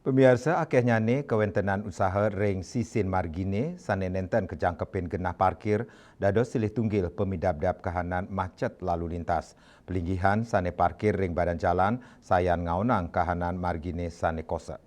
Pemirsa akeh nyane kewentenan usaha ring sisin margine sane nenten kejangkepin genah parkir dados silih tunggil pemidap-dap kahanan macet lalu lintas. Pelinggihan sane parkir ring badan jalan sayan ngaunang kahanan margine sane kosek.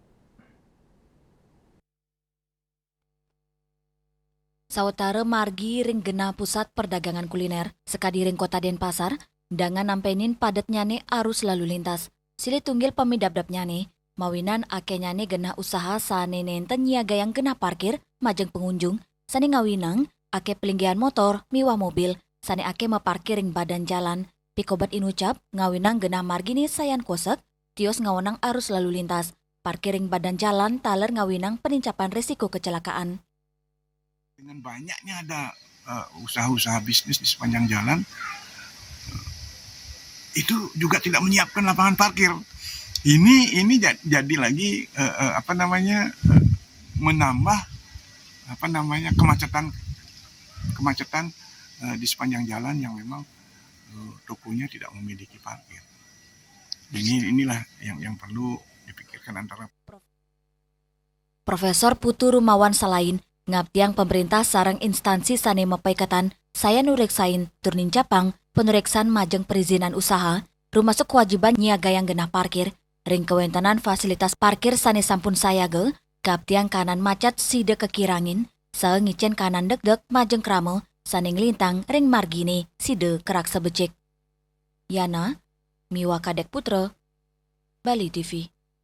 Sawetara margi ring genah pusat perdagangan kuliner sekadi ring kota Denpasar dengan nampenin padat nyane arus lalu lintas. Silih tunggil pemidap-dap nyane mawinan ake nyane genah usaha sane nenten nyiaga yang genah parkir majeng pengunjung sane ngawinang ake pelinggihan motor miwah mobil sane ake meparkir ring badan jalan pikobat inucap ngawinang genah margini sayan kosek tios ngawenang arus lalu lintas parkir ring badan jalan taler ngawinang penincapan risiko kecelakaan. Dengan banyaknya ada usaha-usaha bisnis di sepanjang jalan, itu juga tidak menyiapkan lapangan parkir. Ini jadi lagi menambah kemacetan di sepanjang jalan yang memang tokonya tidak memiliki parkir. Inilah yang perlu dipikirkan antara. Profesor Putu Rumawan Salain ngabdiang pemerintah sarang instansi sane mepaikatan saya nureksain turnin Japang penureksan majeng perizinan usaha rumasuk kewajiban nyiaga yang genah parkir ring kewentenan fasilitas parkir sane sampun sayagel gabdiang kanan macet side kekirangin ngicen kanan deg-deg majeng krame sane nglintang ring margine side kerak sebecik. Yana Miwa Kadek Putra Bali TV.